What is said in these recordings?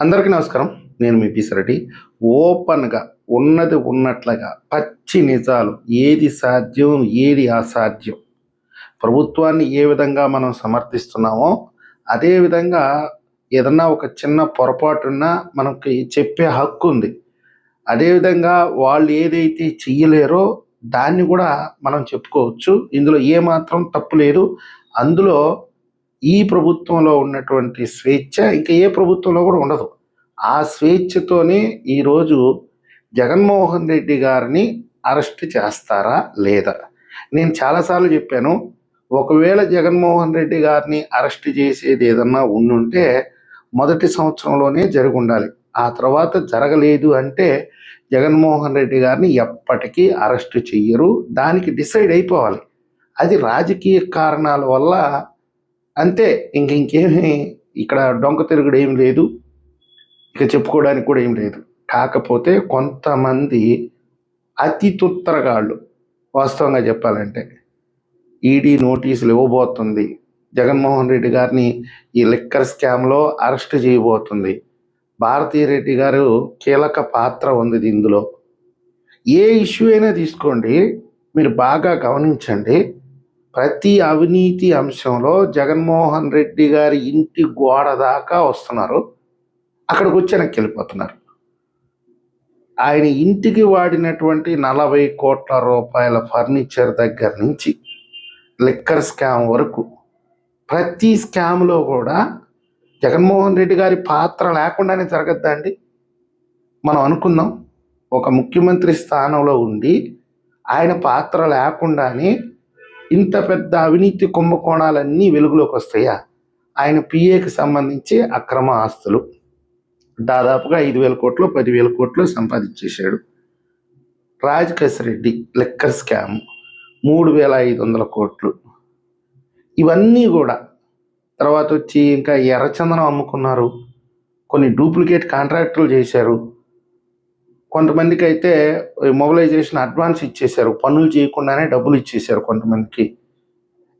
అందరికీ నమస్కారం. నేను మీ పిసిరెడ్డి. ఓపెన్‌గా ఉన్నది ఉన్నట్లుగా పచ్చి నిజాలు ఏది సాధ్యం, ఏది అసాధ్యం, ప్రభుత్వాన్ని ఏ విధంగా మనం సమర్థిస్తున్నామో, అదే విధంగా ఏదన్నా ఒక చిన్న పొరపాటున్నా మనకి చెప్పే హక్కుంది. అదేవిధంగా వాళ్ళు ఏదైతే చెయ్యలేరో దాన్ని గూడా మనం చెప్పుకోవచ్చు. ఇందులో ఏమాత్రం తప్పు లేదు. అందులో ఈ ప్రభుత్వంలో ఉన్నటువంటి స్వేచ్ఛ ఇంకా ఏ ప్రభుత్వంలో కూడా ఉండదు. ఆ స్వేచ్ఛతోనే ఈరోజు జగన్మోహన్ రెడ్డి గారిని అరెస్ట్ చేస్తారా లేదా? నేను చాలాసార్లు చెప్పాను. ఒకవేళ జగన్మోహన్ రెడ్డి గారిని అరెస్ట్ చేసేది ఏదన్నా ఉండుంటే మొదటి సంవత్సరంలోనే జరిగుండాలి. ఆ తర్వాత జరగలేదు అంటే జగన్మోహన్ రెడ్డి గారిని ఎప్పటికీ అరెస్ట్ చెయ్యరు. దానికి డిసైడ్ అయిపోవాలి. అది రాజకీయ కారణాల వల్ల అంతే. ఇంకేమీ ఇక్కడ డొంక తిరుగుడు ఏం లేదు. ఇక చెప్పుకోవడానికి కూడా ఏం లేదు. కాకపోతే కొంతమంది అతి తుత్తరగాళ్ళు, వాస్తవంగా చెప్పాలంటే ఈడీ నోటీసులు ఇవ్వబోతుంది, జగన్మోహన్ రెడ్డి గారిని ఈ లిక్కర్ స్కామ్లో అరెస్ట్ చేయబోతుంది, భారతీరెడ్డి గారు కీలక పాత్ర ఉంది ఇందులో. ఏ ఇష్యూ అయినా తీసుకోండి, మీరు బాగా గమనించండి. ప్రతి అవినీతి అంశంలో జగన్మోహన్ రెడ్డి గారి ఇంటి గోడ దాకా వస్తున్నారు, అక్కడికి వచ్చి వెనక్కి వెళ్ళిపోతున్నారు. ఆయన ఇంటికి వాడినటువంటి 40 కోట్ల రూపాయల ఫర్నిచర్ దగ్గర నుంచి లిక్కర్ స్కామ్ వరకు ప్రతి స్కామ్లో కూడా జగన్మోహన్ రెడ్డి గారి పాత్ర లేకుండానే జరగద్దా అండి? మనం అనుకుందాం, ఒక ముఖ్యమంత్రి స్థానంలో ఉండి ఆయన పాత్ర లేకుండానే ఇంత పెద్ద అవినీతి కుంభకోణాలన్నీ వెలుగులోకి వస్తాయా? ఆయన పిఏకి సంబంధించి అక్రమ ఆస్తులు దాదాపుగా 5,000 కోట్లు 10,000 కోట్లు సంపాదించేశాడు. రాజకేశ్ రెడ్డి లిక్కర్ స్కామ్ 3,500 కోట్లు. ఇవన్నీ కూడా తర్వాత వచ్చి ఇంకా ఎర్రచందనం అమ్ముకున్నారు, కొన్ని డూప్లికేట్ కాంట్రాక్టులు చేశారు, కొంతమందికి అయితే మొబిలైజేషన్ అడ్వాన్స్ ఇచ్చేశారు, పనులు చేయకుండానే డబ్బులు ఇచ్చేశారు కొంతమందికి.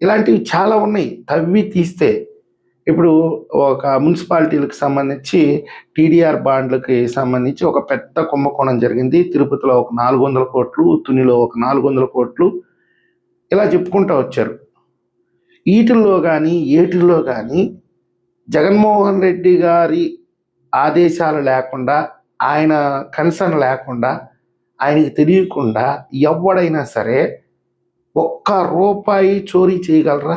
ఇలాంటివి చాలా ఉన్నాయి తవ్వి తీస్తే. ఇప్పుడు ఒక మున్సిపాలిటీలకు సంబంధించి టీడీఆర్ బాండ్లకి సంబంధించి ఒక పెద్ద కుంభకోణం జరిగింది. తిరుపతిలో ఒక 400 కోట్లు, తునిలో ఒక 400 కోట్లు, ఇలా చెప్పుకుంటూ వచ్చారు. వీటిల్లో కానీ ఏటిల్లో కానీ జగన్మోహన్ రెడ్డి గారి ఆదేశాలు లేకుండా, ఆయన కన్సర్న్ లేకుండా, ఆయనకి తెలియకుండా ఎవడైనా సరే ఒక్క రూపాయి చోరీ చేయగలరా?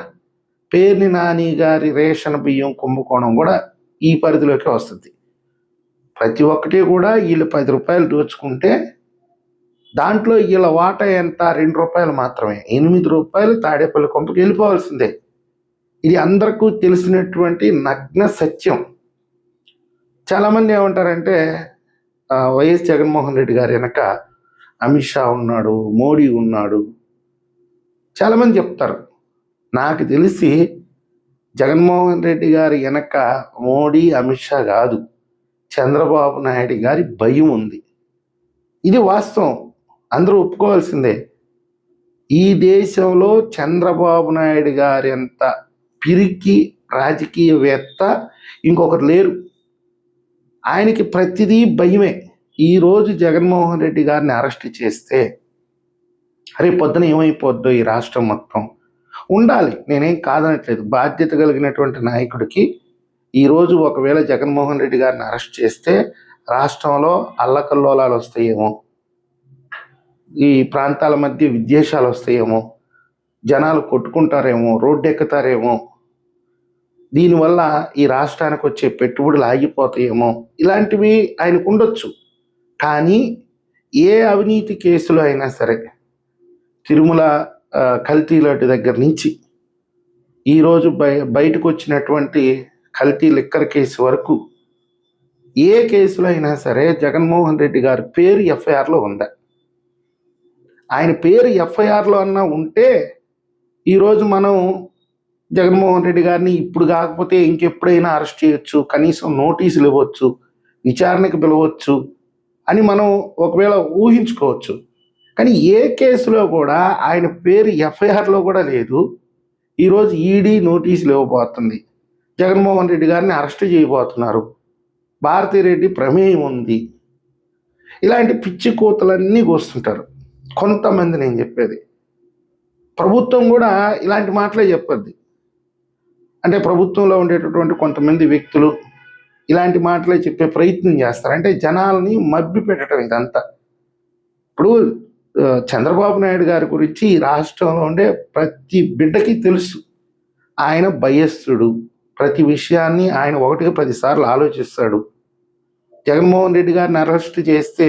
పేర్ని నాని గారి రేషన్ బియ్యం కుంభకోణం కూడా ఈ పరిధిలోకి వస్తుంది. ప్రతి ఒక్కటి కూడా వీళ్ళు 10 రూపాయలు దోచుకుంటే దాంట్లో వీళ్ళ వాటా ఎంత? 2 రూపాయలు మాత్రమే. 8 రూపాయలు తాడేపల్లి కొంపకి వెళ్ళిపోవాల్సిందే. ఇది అందరికీ తెలిసినటువంటి నగ్న సత్యం. చాలామంది ఏమంటారంటే వైఎస్ జగన్మోహన్ రెడ్డి గారి వెనక అమిత్ షా ఉన్నాడు, మోడీ ఉన్నాడు, చాలామంది చెప్తారు. నాకు తెలిసి జగన్మోహన్ రెడ్డి గారి వెనక మోడీ అమిత్ షా కాదు, చంద్రబాబు నాయుడు గారి భయం ఉంది. ఇది వాస్తవం, అందరూ ఒప్పుకోవాల్సిందే. ఈ దేశంలో చంద్రబాబు నాయుడు గారి అంత పిరికి రాజకీయవేత్త ఇంకొకరు లేరు. ఆయనకి ప్రతిదీ భయమే. ఈరోజు జగన్మోహన్ రెడ్డి గారిని అరెస్ట్ చేస్తే రేపు పొద్దున ఏమైపోద్దో ఈ రాష్ట్రం మొత్తం. ఉండాలి, నేనేం కాదనట్లేదు. బాధ్యత కలిగినటువంటి నాయకుడికి ఈరోజు ఒకవేళ జగన్మోహన్ రెడ్డి గారిని అరెస్ట్ చేస్తే రాష్ట్రంలో అల్లకల్లోలాలు వస్తాయేమో, ఈ ప్రాంతాల మధ్య విద్వేషాలు వస్తాయేమో, జనాలు కొట్టుకుంటారేమో, రోడ్డు ఎక్కుతారేమో, దీనివల్ల ఈ రాష్ట్రానికి వచ్చే పెట్టుబడులు ఆగిపోతాయేమో, ఇలాంటివి ఆయనకు ఉండొచ్చు. కానీ ఏ అవినీతి కేసులో అయినా సరే, తిరుమల కల్తీ లడ్డు దగ్గర నుంచి ఈరోజు బయటకు వచ్చినటువంటి కల్తీ లిక్కర్ కేసు వరకు ఏ కేసులో అయినా సరే జగన్మోహన్ రెడ్డి గారి పేరు ఎఫ్ఐఆర్లో ఉందా? ఆయన పేరు ఎఫ్ఐఆర్లో అన్నా ఉంటే ఈరోజు మనం జగన్మోహన్ రెడ్డి గారిని ఇప్పుడు కాకపోతే ఇంకెప్పుడైనా అరెస్ట్ చేయొచ్చు, కనీసం నోటీసులు ఇవ్వచ్చు, విచారణకు పిలవచ్చు అని మనం ఒకవేళ ఊహించుకోవచ్చు. కానీ ఏ కేసులో కూడా ఆయన పేరు ఎఫ్ఐఆర్లో కూడా లేదు. ఈరోజు ఈడీ నోటీసులు ఇవ్వబోతుంది, జగన్మోహన్ రెడ్డి గారిని అరెస్ట్ చేయబోతున్నారు. భారతిరెడ్డి ప్రమేయం ఉంది, ఇలాంటి పిచ్చి కూతలన్నీ కోస్తుంటారు కొంతమంది. నేను చెప్పేది ప్రభుత్వం కూడా ఇలాంటి మాటలే చెప్పద్ది. అంటే ప్రభుత్వంలో ఉండేటటువంటి కొంతమంది వ్యక్తులు ఇలాంటి మాటలే చెప్పే ప్రయత్నం చేస్తారు. అంటే జనాల్ని మభ్య పెట్టడం ఇదంతా. ఇప్పుడు చంద్రబాబు నాయుడు గారి గురించి ఈ రాష్ట్రంలో ఉండే ప్రతి బిడ్డకి తెలుసు. ఆయన భయస్థుడు, ప్రతి విషయాన్ని ఆయన 1కి 10 సార్లు ఆలోచిస్తాడు. జగన్మోహన్ రెడ్డి గారిని అరెస్ట్ చేస్తే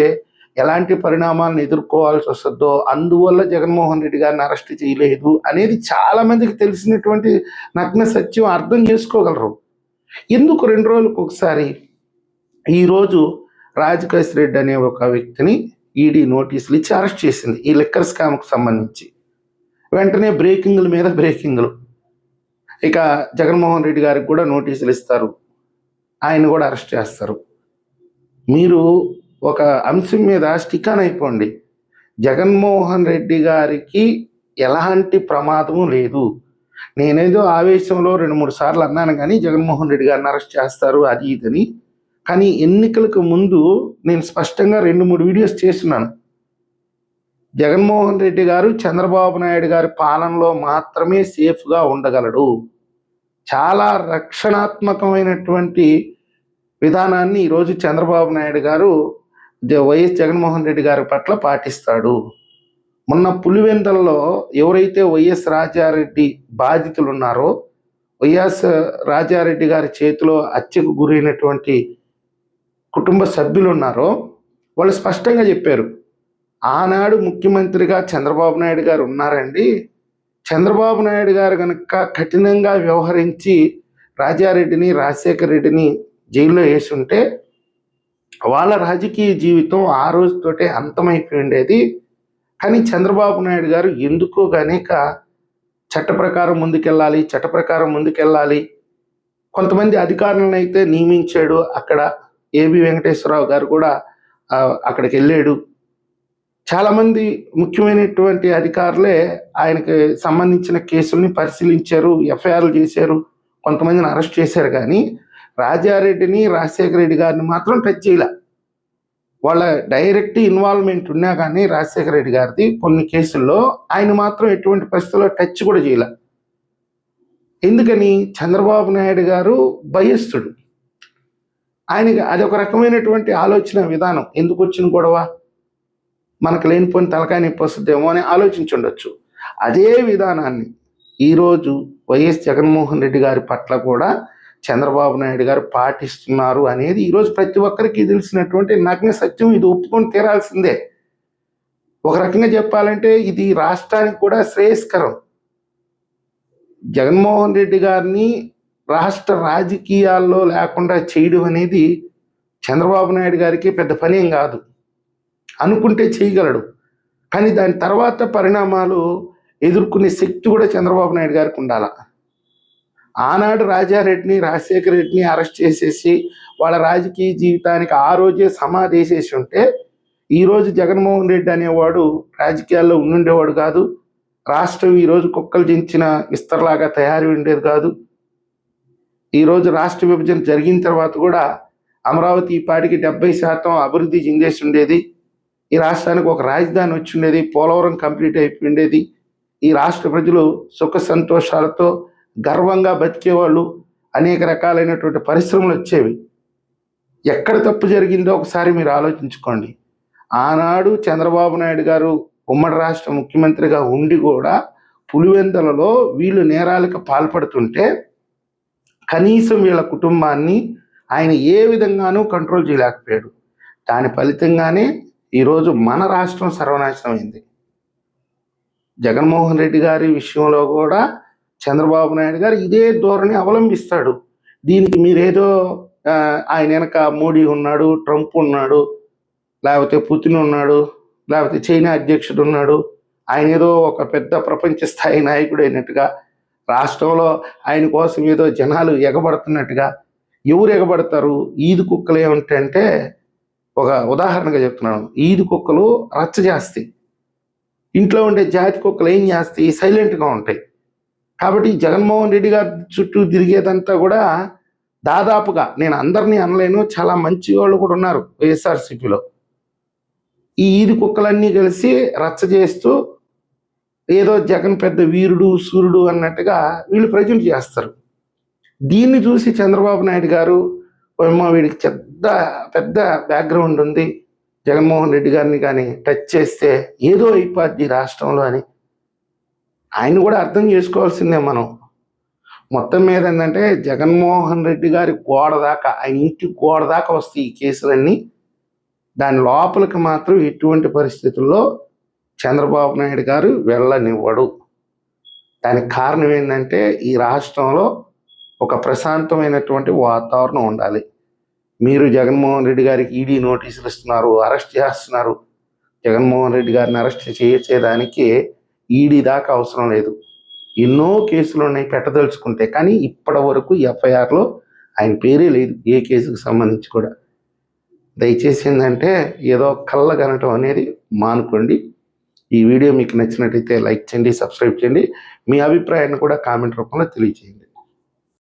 ఎలాంటి పరిణామాలను ఎదుర్కోవాల్సి వస్తుందో, అందువల్ల జగన్మోహన్ రెడ్డి గారిని అరెస్ట్ చేయలేదు అనేది చాలా మందికి తెలిసినటువంటి నగ్న సత్యం. అర్థం చేసుకోగలరు. ఎందుకు 2 రోజులకు ఒకసారి ఈరోజు రాజకేష్ రెడ్డి అనే ఒక వ్యక్తిని ఈడీ నోటీసులు ఇచ్చి అరెస్ట్ చేసింది ఈ లిక్కర్ స్కామ్కు సంబంధించి. వెంటనే బ్రేకింగ్ల మీద బ్రేకింగ్లు. ఇక జగన్మోహన్ రెడ్డి గారికి కూడా నోటీసులు ఇస్తారు, ఆయన కూడా అరెస్ట్ చేస్తారు. మీరు ఒక అంశం మీద స్టిక్ ఆన్ అయిపోండి. జగన్మోహన్ రెడ్డి గారికి ఎలాంటి ప్రమాదము లేదు. నేనేదో ఆవేశంలో 2-3 సార్లు అన్నాను కానీ జగన్మోహన్ రెడ్డి గారిని అరెస్ట్ చేస్తారు అది ఇదని. కానీ ఎన్నికలకు ముందు నేను స్పష్టంగా 2-3 వీడియోస్ చేస్తున్నాను. జగన్మోహన్ రెడ్డి గారు చంద్రబాబు నాయుడు గారి పాలనలో మాత్రమే సేఫ్గా ఉండగలడు. చాలా రక్షణాత్మకమైనటువంటి విధానాన్ని ఈరోజు చంద్రబాబు నాయుడు గారు వైఎస్ జగన్మోహన్ రెడ్డి గారి పట్ల పాటిస్తాడు. మొన్న పులివెందల్లో ఎవరైతే వైఎస్ రాజారెడ్డి బాధితులు ఉన్నారో, వైఎస్ రాజారెడ్డి గారి చేతిలో హత్యకు గురైనటువంటి కుటుంబ సభ్యులు ఉన్నారో, వాళ్ళు స్పష్టంగా చెప్పారు, ఆనాడు ముఖ్యమంత్రిగా చంద్రబాబు నాయుడు గారు ఉన్నారండి. చంద్రబాబు నాయుడు గారు కనుక కఠినంగా వ్యవహరించి రాజారెడ్డిని, రాజశేఖర రెడ్డిని జైల్లో వేసి ఉంటే వాళ్ళ రాజకీయ జీవితం ఆ రోజుతోటే అంతమైపోయి ఉండేది. కానీ చంద్రబాబు నాయుడు గారు ఎందుకో గనేక చట్ట ప్రకారం ముందుకెళ్ళాలి. కొంతమంది అధికారులను అయితే నియమించాడు. అక్కడ ఏబి వెంకటేశ్వరరావు గారు కూడా అక్కడికి వెళ్ళాడు. చాలామంది ముఖ్యమైనటువంటి అధికారులే ఆయనకి సంబంధించిన కేసుల్ని పరిశీలించారు, ఎఫ్ఐఆర్లు చేశారు, కొంతమందిని అరెస్ట్ చేశారు. కానీ రాజారెడ్డిని, రాజశేఖర రెడ్డి గారిని మాత్రం టచ్ చేయలే. వాళ్ళ డైరెక్ట్ ఇన్వాల్వ్మెంట్ ఉన్నా కానీ రాజశేఖర రెడ్డి గారిది కొన్ని కేసుల్లో ఆయన మాత్రం ఎటువంటి పరిస్థితుల్లో టచ్ కూడా చేయలే. ఎందుకని? చంద్రబాబు నాయుడు గారు భయస్థుడు. ఆయనకి అదొక రకమైనటువంటి ఆలోచన విధానం. ఎందుకు వచ్చిన గొడవ, మనకు లేనిపోయిన తలకాయ నొప్పి వస్తుందేమో అని ఆలోచించుండొచ్చు. అదే విధానాన్ని ఈరోజు వైఎస్ జగన్మోహన్ రెడ్డి గారి పట్ల కూడా చంద్రబాబు నాయుడు గారు పాటిస్తున్నారు అనేది ఈరోజు ప్రతి ఒక్కరికి తెలిసినటువంటి నగ్న సత్యం. ఇది ఒప్పుకొని తీరాల్సిందే. ఒక రకంగా చెప్పాలంటే ఇది రాష్ట్రానికి కూడా శ్రేయస్కరం. జగన్మోహన్ రెడ్డి గారిని రాష్ట్ర రాజకీయాల్లో లేకుండా చేయడం అనేది చంద్రబాబు నాయుడు గారికి పెద్ద పనేం కాదు. అనుకుంటే చేయగలడు. కానీ దాని తర్వాత పరిణామాలు ఎదుర్కొనే శక్తి కూడా చంద్రబాబు నాయుడు గారికి ఉండాలి. ఆనాడు రాజారెడ్డిని, రాజశేఖర రెడ్డిని అరెస్ట్ చేసేసి వాళ్ళ రాజకీయ జీవితానికి ఆ రోజే సమాధేసేసి ఉంటే ఈరోజు జగన్మోహన్ రెడ్డి అనేవాడు రాజకీయాల్లో ఉండుండేవాడు కాదు. రాష్ట్రం ఈరోజు కుక్కలు చించిన విస్తరలాగా తయారు ఉండేది కాదు. ఈరోజు రాష్ట్ర విభజన జరిగిన తర్వాత కూడా అమరావతి పాటికి 70% అభివృద్ధి చెందేసి ఉండేది. ఈ రాష్ట్రానికి ఒక రాజధాని వచ్చి ఉండేది. పోలవరం కంప్లీట్ అయిపోయి ఉండేది. ఈ రాష్ట్ర ప్రజలు సుఖ సంతోషాలతో గర్వంగా బతికేవాళ్ళు. అనేక రకాలైనటువంటి పరిశ్రమలు వచ్చేవి. ఎక్కడ తప్పు జరిగిందో ఒకసారి మీరు ఆలోచించుకోండి. ఆనాడు చంద్రబాబు నాయుడు గారు ఉమ్మడి రాష్ట్ర ముఖ్యమంత్రిగా ఉండి కూడా పులివెందలలో వీళ్ళు నేరాలకు పాల్పడుతుంటే కనీసం వీళ్ళ కుటుంబాన్ని ఆయన ఏ విధంగానూ కంట్రోల్ చేయలేకపోయాడు. దాని ఫలితంగానే ఈరోజు మన రాష్ట్రం సర్వనాశనమైంది. జగన్మోహన్ రెడ్డి గారి విషయంలో కూడా చంద్రబాబు నాయుడు గారు ఇదే ధోరణి అవలంబిస్తాడు. దీనికి మీరేదో ఆయన వెనక మోడీ ఉన్నాడు, ట్రంప్ ఉన్నాడు, లేకపోతే పుతిన్ ఉన్నాడు, లేకపోతే చైనా అధ్యక్షుడు ఉన్నాడు, ఆయన ఏదో ఒక పెద్ద ప్రపంచ స్థాయి నాయకుడు అయినట్టుగా, రాష్ట్రంలో ఆయన కోసం ఏదో జనాలు ఎగబడుతున్నట్టుగా. ఎవరు ఎగబడతారు? ఈది కుక్కలు ఏమిటంటే, ఒక ఉదాహరణగా చెప్తున్నాను, ఈది కుక్కలు రచ్చ చేస్తాయి. ఇంట్లో ఉండే జాతి కుక్కలు ఏం చేస్తాయి? సైలెంట్గా ఉంటాయి. కాబట్టి జగన్మోహన్ రెడ్డి గారి చుట్టూ తిరిగేదంతా కూడా దాదాపుగా నేను అందరినీ అనలేను, చాలా మంచి వాళ్ళు కూడా ఉన్నారు వైఎస్ఆర్సీపీలో. ఈ ఈది కుక్కలన్నీ కలిసి రచ్చ చేస్తూ ఏదో జగన్ పెద్ద వీరుడు సూర్యుడు అన్నట్టుగా వీళ్ళు ప్రజెంట్ చేస్తారు. దీన్ని చూసి చంద్రబాబు నాయుడు గారు ఏమో వీడికి పెద్ద పెద్ద బ్యాక్గ్రౌండ్ ఉంది, జగన్మోహన్ రెడ్డి గారిని కానీ టచ్ చేస్తే ఏదో అయిపోద్ది రాష్ట్రంలో అని ఆయన కూడా అర్థం చేసుకోవాల్సిందే. మనం మొత్తం మీద ఏంటంటే జగన్మోహన్ రెడ్డి గారి గోడ దాకా, ఆయన ఇంటి గోడ దాకా వస్తాయి ఈ కేసులన్నీ. దాని లోపలికి మాత్రం ఎటువంటి పరిస్థితుల్లో చంద్రబాబు నాయుడు గారు వెళ్ళనివ్వడు. దానికి కారణం ఏంటంటే ఈ రాష్ట్రంలో ఒక ప్రశాంతమైనటువంటి వాతావరణం ఉండాలి. మీరు జగన్మోహన్ రెడ్డి గారికి ఈడీ నోటీసులు ఇస్తున్నారు, అరెస్ట్ చేస్తున్నారు. జగన్మోహన్ రెడ్డి గారిని అరెస్ట్ చేసేదానికి ఈడీ దాకా అవసరం లేదు. ఎన్నో కేసులు ఉన్నాయి పెట్టదలుచుకుంటే, కానీ ఇప్పటి వరకు ఎఫ్ఐఆర్లో ఆయన పేరే లేదు, ఏ కేసుకు సంబంధించి కూడా. దయచేసి ఏంటంటే ఏదో కళ్ళగనటం అనేది మానుకోండి. ఈ వీడియో మీకు నచ్చినట్టయితే లైక్ చేయండి, సబ్స్క్రైబ్ చేయండి. మీ అభిప్రాయాన్ని కూడా కామెంట్ రూపంలో తెలియజేయండి.